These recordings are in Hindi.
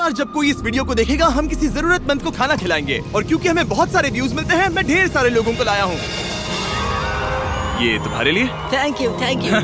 बार जब कोई इस वीडियो को देखेगा हम किसी जरूरतमंद को खाना खिलाएंगे, और क्योंकि हमें बहुत सारे व्यूज मिलते हैं मैं ढेर सारे लोगों को लाया हूँ। ये तुम्हारे लिए। Thank you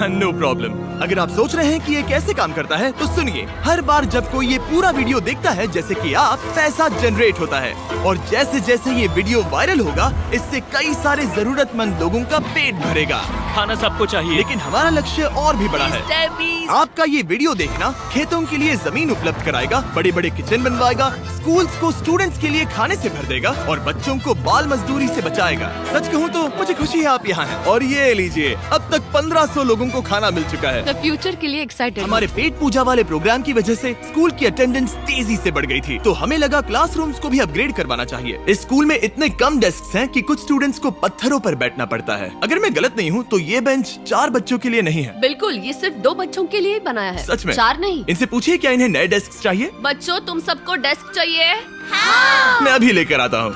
know problem. अगर आप सोच रहे हैं कि ये कैसे काम करता है तो सुनिए, हर बार जब कोई ये पूरा वीडियो देखता है जैसे कि आप, पैसा जनरेट होता है, और जैसे जैसे ये वीडियो वायरल होगा इससे कई सारे जरूरतमंद लोगों का पेट भरेगा। खाना सबको चाहिए, लेकिन हमारा लक्ष्य और भी बड़ा है। आपका ये वीडियो देखना खेतों के लिए जमीन उपलब्ध कराएगा, बड़े बड़े किचन बनवाएगा, स्कूल्स को स्टूडेंट्स के लिए खाने से भर देगा और बच्चों को बाल मजदूरी से बचाएगा। सच कहूँ तो मुझे खुशी है आप यहाँ हैं। और ये लीजिए, अब तक 1500 लोगों को खाना मिल चुका है। फ्यूचर के लिए एक्साइटेड। हमारे पेट पूजा वाले प्रोग्राम की वजह से स्कूल की अटेंडेंस तेजी से बढ़ गई थी, तो हमें लगा क्लासरूम्स को भी अपग्रेड करवाना चाहिए। इस स्कूल में इतने कम डेस्क हैं कि कुछ स्टूडेंट्स को पत्थरों पर बैठना पड़ता है। अगर मैं गलत नहीं हूँ तो ये बेंच 4 बच्चों के लिए नहीं है। बिल्कुल, ये सिर्फ 2 बच्चों के लिए बनाया है। सच में? 4 नहीं। इनसे पूछिए क्या इन्हें नए डेस्क चाहिए। बच्चों, तुम सबको डेस्क चाहिए? हाँ। मैं अभी लेकर आता हूँ।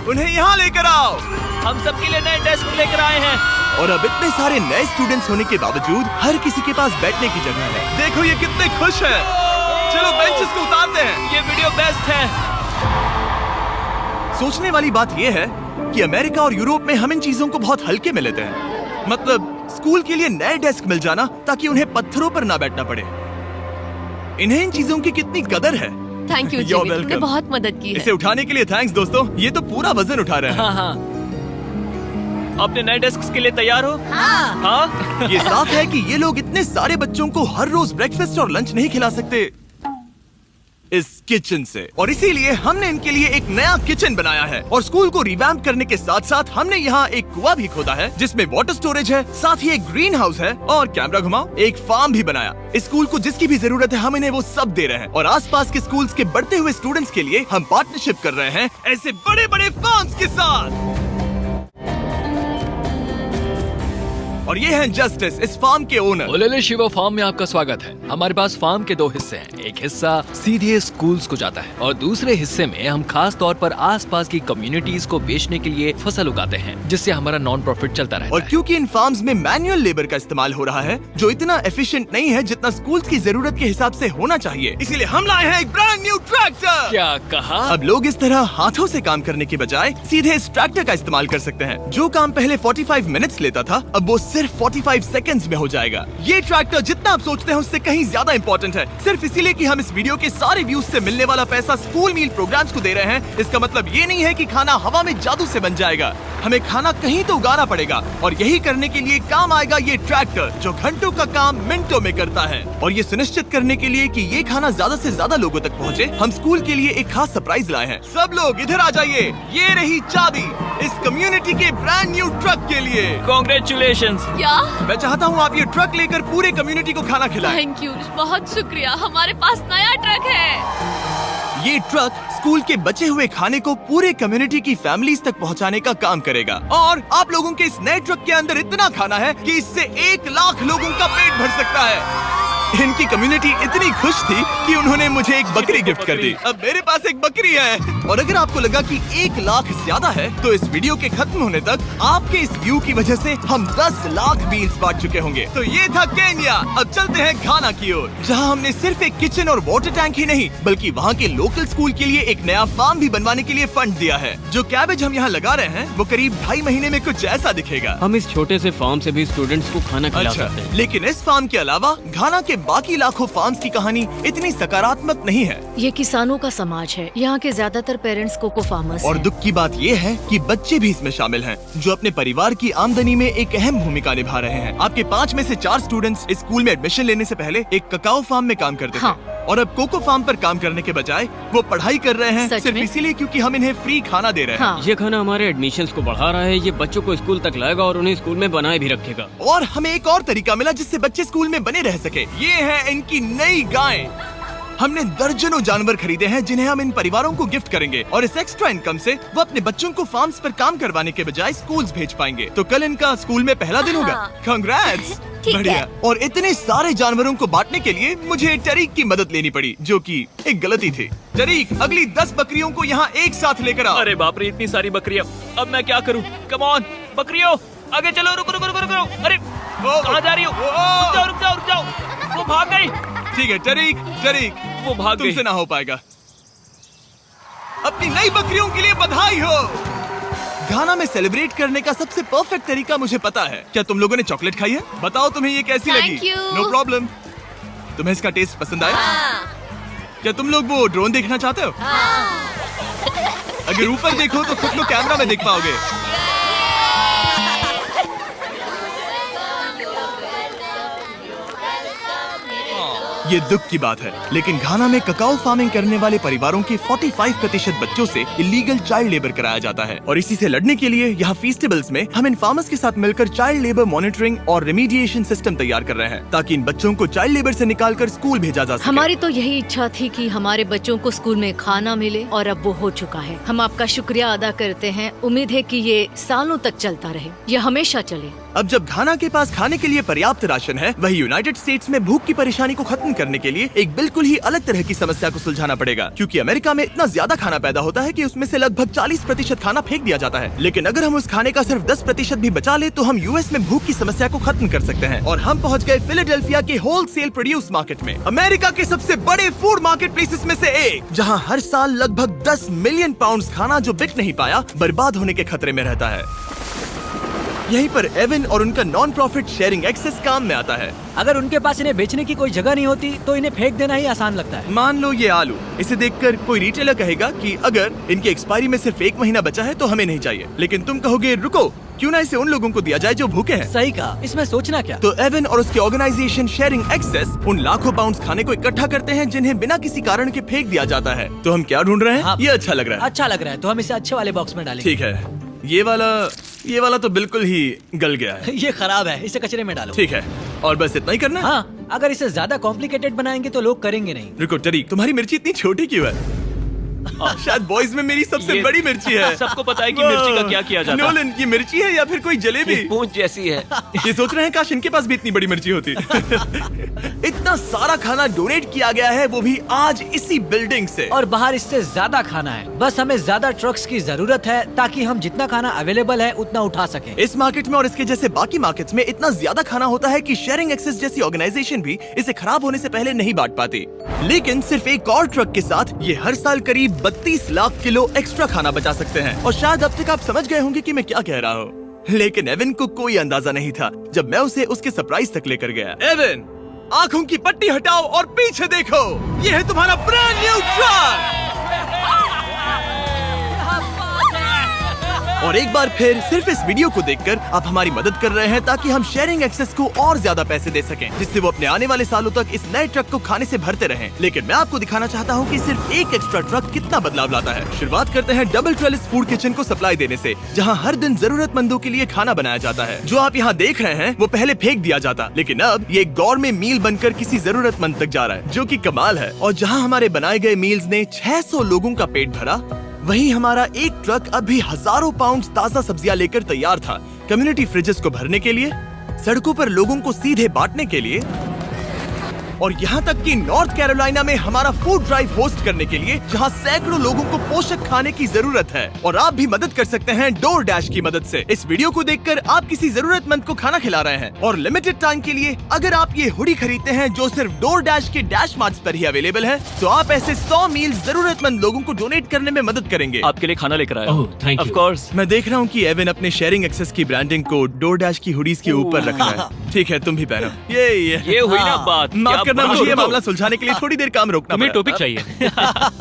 उन्हें यहाँ लेकर आओ। हम सबके लिए नए डेस्क लेकर आए हैं। और अब इतने सारे नए स्टूडेंट्स होने के बावजूद हर किसी के पास बैठने की जगह है। देखो ये कितने खुश हैं। चलो बेंचेस को उतारते हैं। ये वीडियो बेस्ट है। सोचने वाली बात ये है कि अमेरिका और यूरोप में हम इन चीजों को बहुत हल्के में लेते हैं। मतलब स्कूल के लिए नए डेस्क मिल जाना ताकि उन्हें पत्थरों पर ना बैठना पड़े। इन्हें इन चीजों की कितनी कदर है। थैंक यू, तुमने बहुत मदद की है। इसे उठाने के लिए थैंक्स दोस्तों, ये तो पूरा वजन उठा रहे हैं। हाँ। अपने नए डेस्क के लिए तैयार हो? हाँ। ये साफ है कि ये लोग इतने सारे बच्चों को हर रोज ब्रेकफास्ट और लंच नहीं खिला सकते इस किचन से, और इसीलिए हमने इनके लिए एक नया किचन बनाया है। और स्कूल को रिवैम्प करने के साथ साथ हमने यहाँ एक कुआं भी खोदा है जिसमें वाटर स्टोरेज है, साथ ही एक ग्रीन हाउस है, और कैमरा घुमाओ, एक फार्म भी बनाया। इस स्कूल को जिसकी भी जरूरत है हम इन्हें वो सब दे रहे हैं। और आसपास के स्कूल्स के बढ़ते हुए स्टूडेंट्स के लिए हम पार्टनरशिप कर रहे हैं ऐसे बड़े बड़े फार्म्स के साथ। और ये हैं जस्टिस, इस फार्म के ओनर। ओलेले शिवा फार्म में आपका स्वागत है। हमारे पास फार्म के 2 हिस्से हैं। एक हिस्सा सीधे स्कूल्स को जाता है और दूसरे हिस्से में हम खास तौर पर आसपास की कम्युनिटीज को बेचने के लिए फसल उगाते हैं, जिससे हमारा नॉन प्रॉफिट चलता रहता है। और क्योंकि इन फार्म्स में मैनुअल लेबर का इस्तेमाल हो रहा है जो इतना एफिशिएंट नहीं है जितना स्कूल्स की जरूरत के हिसाब से होना चाहिए, इसीलिए हम लाए हैं एक ब्रांड न्यू ट्रैक्टर। क्या कहा? अब लोग इस तरह हाथों से काम करने के बजाय सीधे इस ट्रैक्टर का इस्तेमाल कर सकते हैं। जो काम पहले 45 मिनट्स लेता था अब वो सिर्फ 45 सेकंड्स में हो जाएगा। ये ट्रैक्टर जितना आप सोचते हैं उससे कहीं ज्यादा इंपॉर्टेंट है। सिर्फ इसीलिए कि हम इस वीडियो के सारे व्यूज से मिलने वाला पैसा स्कूल मील प्रोग्राम्स को दे रहे हैं, इसका मतलब ये नहीं है कि खाना हवा में जादू से बन जाएगा। हमें खाना कहीं तो उगाना पड़ेगा, और यही करने के लिए काम आएगा ये ट्रैक्टर जो घंटों का काम मिनटों में करता है। और ये सुनिश्चित करने के लिए कि ये खाना ज्यादा से ज्यादा लोगों तक पहुँचे, हम स्कूल के लिए एक खास सरप्राइज लाए हैं। सब लोग इधर आ जाइए, ये रही चाबी इस कम्युनिटी के ब्रांड न्यू ट्रक के लिए। कांग्रेचुलेशंस। क्या? मैं चाहता हूँ आप ये ट्रक लेकर पूरे कम्युनिटी को खाना खिलाएं। थैंक यू, बहुत शुक्रिया। हमारे पास नया ट्रक है। ये ट्रक स्कूल के बचे हुए खाने को पूरे कम्युनिटी की फैमिलीज तक पहुंचाने का काम करेगा। और आप लोगों के इस नए ट्रक के अंदर इतना खाना है कि इससे 1 लाख लोगों का पेट भर सकता है। इनकी कम्युनिटी इतनी खुश थी कि उन्होंने मुझे एक बकरी गिफ्ट कर दी। अब मेरे पास एक बकरी है। और अगर आपको लगा कि 1 लाख ज्यादा है तो इस वीडियो के खत्म होने तक आपके इस व्यू की वजह से हम 10 लाख मील्स बांट चुके होंगे। तो ये था केन्या। अब चलते हैं घाना की ओर, जहां हमने सिर्फ एक किचन और वाटर टैंक ही नहीं बल्कि वहां के लोकल स्कूल के लिए एक नया फार्म भी बनवाने के लिए फंड दिया है। जो कैबेज हम यहाँ लगा रहे हैं वो करीब 2.5 महीने में कुछ ऐसा दिखेगा। हम इस छोटे से फार्म से भी स्टूडेंट्स को खाना खिला सकते हैं। लेकिन इस फार्म के अलावा घाना के बाकी लाखों फार्म्स की कहानी इतनी सकारात्मक नहीं है। ये किसानों का समाज है। यहाँ के ज्यादातर पेरेंट्स कोको फार्मर्स और हैं। दुख की बात ये है कि बच्चे भी इसमें शामिल हैं, जो अपने परिवार की आमदनी में एक अहम भूमिका निभा रहे हैं। आपके 5 में से 4 स्टूडेंट्स इस स्कूल में एडमिशन लेने से पहले एक ककाओ फार्म में काम करते थे, और अब कोको फार्म पर काम करने के बजाय वो पढ़ाई कर रहे हैं सिर्फ इसीलिए क्योंकि हम इन्हें फ्री खाना दे रहे हैं। ये खाना हमारे एडमिशन्स को बढ़ा रहा है। ये बच्चों को स्कूल तक लाएगा और उन्हें स्कूल में बनाए भी रखेगा। और हमें एक और तरीका मिला जिससे बच्चे स्कूल में बने रह सके। ये है इनकी नई गाय। हमने दर्जनों जानवर खरीदे हैं जिन्हें हम इन परिवारों को गिफ्ट करेंगे, और इस एक्स्ट्रा इनकम से वो अपने बच्चों को फार्म्स पर काम करवाने के बजाय स्कूल्स भेज पाएंगे। तो कल इनका स्कूल में पहला दिन होगा। कांग्रेट्स। बढ़िया। और इतने सारे जानवरों को बांटने के लिए मुझे टरीक की मदद लेनी पड़ी, जो कि एक गलती थी। टरीक, अगली 10 बकरियों को यहाँ एक साथ लेकर आओ। अरे बाप रे, इतनी सारी बकरियां, अब मैं क्या करूँ? कम ऑन बकरियों, आगे चलो। रुको रुको रुको रुको। अरे कहाँ जा रही हो? रुक जाओ रुक जाओ रुक जाओ। वो भाग गई। ठीक है टरीक, टरीक वो भाग गई। तुमसे ना हो पाएगा। अपनी नई बकरियों के लिए बधाई हो। घाना में सेलिब्रेट करने का सबसे परफेक्ट तरीका मुझे पता है। क्या तुम लोगों ने चॉकलेट खाई है? बताओ तुम्हें ये कैसी Thank लगी? you. No problem. तुम्हें इसका टेस्ट पसंद आया? क्या तुम लोग वो ड्रोन देखना चाहते हो? अगर ऊपर देखो तो खुद को कैमरा में देख पाओगे। ये दुख की बात है, लेकिन घाना में ककाओ फार्मिंग करने वाले परिवारों के 45% बच्चों से इलीगल चाइल्ड लेबर कराया जाता है और इसी से लड़ने के लिए यहाँ फेस्टिवल्स में हम इन फार्मर्स के साथ मिलकर चाइल्ड लेबर मॉनिटरिंग और रेमीडिएशन सिस्टम तैयार कर रहे हैं ताकि इन बच्चों को चाइल्ड लेबर से निकालकर स्कूल भेजा जा सके। हमारी तो यही इच्छा थी कि हमारे बच्चों को स्कूल में खाना मिले और अब वो हो चुका है। हम आपका शुक्रिया अदा करते हैं। उम्मीद है कि ये सालों तक चलता रहे, ये हमेशा चले। अब जब घाना के पास खाने के लिए पर्याप्त राशन है, वही यूनाइटेड स्टेट्स में भूख की परेशानी को खत्म करने के लिए एक बिल्कुल ही अलग तरह की समस्या को सुलझाना पड़ेगा, क्योंकि अमेरिका में इतना ज्यादा खाना पैदा होता है कि उसमें से लगभग 40% खाना फेंक दिया जाता है। लेकिन अगर हम उस खाने का सिर्फ 10% भी बचा ले तो हम यूएस में भूख की समस्या को खत्म कर सकते हैं। और हम पहुंच गए फिलाडेल्फिया के होलसेल प्रोड्यूस मार्केट में, अमेरिका के सबसे बड़े फूड मार्केट प्लेसेस में से एक, जहां हर साल लगभग 10 मिलियन पाउंड खाना जो बिक नहीं पाया बर्बाद होने के खतरे में रहता है। यहीं पर एवन और उनका नॉन प्रॉफिट शेयरिंग एक्सेस काम में आता है। अगर उनके पास इन्हें बेचने की कोई जगह नहीं होती तो इन्हें फेंक देना ही आसान लगता है। मान लो ये आलू, इसे देखकर कोई रिटेलर कहेगा कि अगर इनकी एक्सपायरी में सिर्फ 1 महीना बचा है तो हमें नहीं चाहिए, लेकिन तुम कहोगे रुको, क्यों ना इसे उन लोगों को दिया जाए जो भूखे हैं। सही कहा, इसमें सोचना क्या। तो एवन और उसकी ऑर्गेनाइजेशन शेयरिंग एक्सेस उन लाखों पाउंड्स खाने को इकट्ठा करते हैं जिन्हें बिना किसी कारण के फेंक दिया जाता है। तो हम क्या ढूंढ रहे हैं? हाँ। ये अच्छा लग रहा है। अच्छा लग रहा है तो हम इसे अच्छे वाले बॉक्स में डालेंगे। ठीक है, ये वाला तो बिल्कुल ही गल गया है। ये खराब है, इसे कचरे में डालो। ठीक है, और बस इतना ही करना है? हाँ, अगर इसे ज्यादा कॉम्प्लिकेटेड बनाएंगे तो लोग करेंगे नहीं। रुको टरीक, तुम्हारी मिर्ची इतनी छोटी क्यों है? शायद बॉयज में मेरी सबसे ये बड़ी मिर्ची है। सबको पता है कि मिर्ची का क्या किया जाता है। नोलन, ये मिर्ची है या फिर कोई जलेबी? पूंछ जैसी है। ये सोच रहे हैं काश इनके पास भी इतनी बड़ी मिर्ची होती। इतना सारा खाना डोनेट किया गया है, वो भी आज इसी बिल्डिंग से। और बाहर इससे ज्यादा खाना है। बस हमें ज्यादा ट्रक्स की जरूरत है ताकि हम जितना खाना अवेलेबल है उतना उठा सकें। इस मार्केट में और इसके जैसे बाकी मार्केट्स में इतना ज्यादा खाना होता है कि शेयरिंग एक्सेस जैसी ऑर्गेनाइजेशन भी इसे खराब होने से पहले नहीं बांट पाती। लेकिन सिर्फ एक और ट्रक के साथ ये हर साल करीब 32 लाख किलो एक्स्ट्रा खाना बचा सकते हैं। और शायद अब तक आप समझ गए होंगे कि मैं क्या कह रहा हूँ, लेकिन एवन को कोई अंदाजा नहीं था जब मैं उसे उसके सरप्राइज तक लेकर गया। एवन, आंखों की पट्टी हटाओ और पीछे देखो, ये है तुम्हारा ब्रांड न्यू ट्रक। और एक बार फिर सिर्फ इस वीडियो को देखकर आप हमारी मदद कर रहे हैं ताकि हम शेयरिंग एक्सेस को और ज्यादा पैसे दे सकें, जिससे वो अपने आने वाले सालों तक इस नए ट्रक को खाने से भरते रहें। लेकिन मैं आपको दिखाना चाहता हूँ कि सिर्फ एक एक्स्ट्रा ट्रक कितना बदलाव लाता है। शुरुआत करते हैं डबल ट्रेलिस फूड किचन को सप्लाई देने से, जहाँ हर दिन जरूरतमंदों के लिए खाना बनाया जाता है। जो आप यहाँ देख रहे हैं वो पहले फेंक दिया जाता, लेकिन अब ये एक गौरमेट मील बनकर किसी जरूरतमंद तक जा रहा है, जो की कमाल है। और जहाँ हमारे बनाए गए मील्स ने 600 लोगों का पेट भरा, वहीं हमारा एक ट्रक अभी हजारों पाउंड ताजा सब्जियां लेकर तैयार था, कम्युनिटी फ्रिजेस को भरने के लिए, सड़कों पर लोगों को सीधे बांटने के लिए, और यहाँ तक कि नॉर्थ कैरोलिना में हमारा फूड ड्राइव होस्ट करने के लिए, जहाँ सैकड़ों लोगों को पोषक खाने की जरूरत है। और आप भी मदद कर सकते हैं डोर डैश की मदद से। इस वीडियो को देखकर आप किसी जरूरतमंद को खाना खिला रहे हैं, और लिमिटेड टाइम के लिए अगर आप ये हुडी खरीदते हैं जो सिर्फ डोर डैश के डैश मार्ट्स पर ही अवेलेबल है, तो आप ऐसे 100 मील जरूरतमंद लोगों को डोनेट करने में मदद करेंगे। आपके लिए खाना लेकर आया। ओह, thank you. Of course. मैं देख रहा हूँ कि एवन अपने शेयरिंग एक्सेस की ब्रांडिंग को डोर डैश की हुडीज के ऊपर रख रहा है। ठीक है, तुम भी पहनो। ये हुई ना बात। माफ क्या करना, बात मुझे ये हो? मामला सुलझाने के लिए थोड़ी देर काम रोकना तुम्हें पड़ा। टॉपिक चाहिए।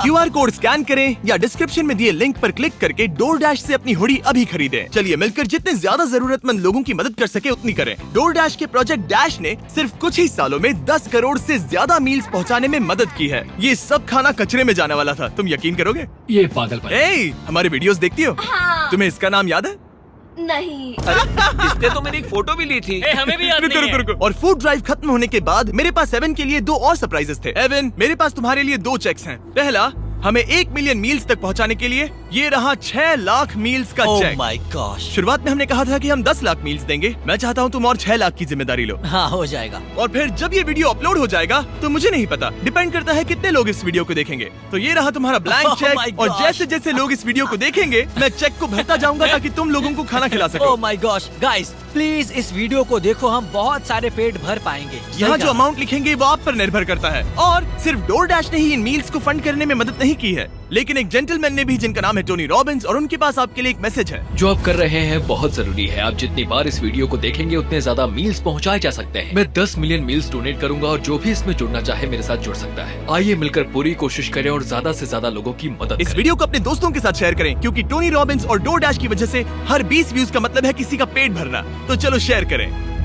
QR कोड स्कैन करें या डिस्क्रिप्शन में दिए लिंक पर क्लिक करके डोर डैश से अपनी हुडी अभी खरीदें। चलिए मिलकर जितने ज्यादा जरूरतमंद लोगों की मदद कर सके उतनी करें। डोर डैश के प्रोजेक्ट डैश ने सिर्फ कुछ ही सालों में 10 करोड़ से ज्यादा मील्स पहुंचाने में मदद की है। ये सब खाना कचरे में जाने वाला था, तुम यकीन करोगे? ये पागलपन है। ए, हमारे वीडियोस देखती हो? हाँ। तुम्हें इसका नाम याद है? नहीं। इसने तो मेरी एक फोटो भी ली थी। हमें भी याद रुको नहीं रुको है। रुको। और फूड ड्राइव खत्म होने के बाद मेरे पास एवन के लिए 2 और सरप्राइजेस थे। एवन, मेरे पास तुम्हारे लिए 2 चेक्स हैं। पहला, हमें 1 मिलियन मील्स तक पहुंचाने के लिए, ये रहा 6 लाख मील्स का ओह चेक। My gosh. शुरुआत में हमने कहा था कि हम 10 लाख मील्स देंगे। मैं चाहता हूँ तुम और 6 लाख की जिम्मेदारी लो। हाँ, हो जाएगा। और फिर जब ये वीडियो अपलोड हो जाएगा तो मुझे नहीं पता, डिपेंड करता है कितने लोग इस वीडियो को देखेंगे। तो ये रहा तुम्हारा ब्लैंक Oh my चेक, और gosh! जैसे जैसे लोग इस वीडियो को देखेंगे मैं चेक को भरता जाऊंगा ताकि तुम लोगों को खाना खिला सको। Oh my gosh, guys please इस वीडियो को देखो, हम बहुत सारे पेट भर पाएंगे। यहाँ सही जो कहा। अमाउंट लिखेंगे वो आप पर निर्भर करता है। और सिर्फ डोरडैश ने ही इन मील्स को फंड करने में मदद नहीं की है, लेकिन एक जेंटलमैन ने भी, जिनका नाम है टोनी रॉबिन्स, और उनके पास आपके लिए एक मैसेज है। जो आप कर रहे हैं बहुत जरूरी है। आप जितनी बार इस वीडियो को देखेंगे उतने ज्यादा मील्स पहुंचाए जा सकते हैं। मैं 10 मिलियन मील्स डोनेट करूंगा और जो भी इसमें जुड़ना चाहे मेरे साथ जुड़ सकता है। आइए मिलकर पूरी कोशिश करें और ज्यादा से ज्यादा लोगों की मदद इस करें। वीडियो को अपने दोस्तों के साथ शेयर करें, क्योंकि टोनी रॉबिन्स और डोरडैश की वजह से हर 20 व्यूज का मतलब है किसी का पेट भरना। तो चलो शेयर करें।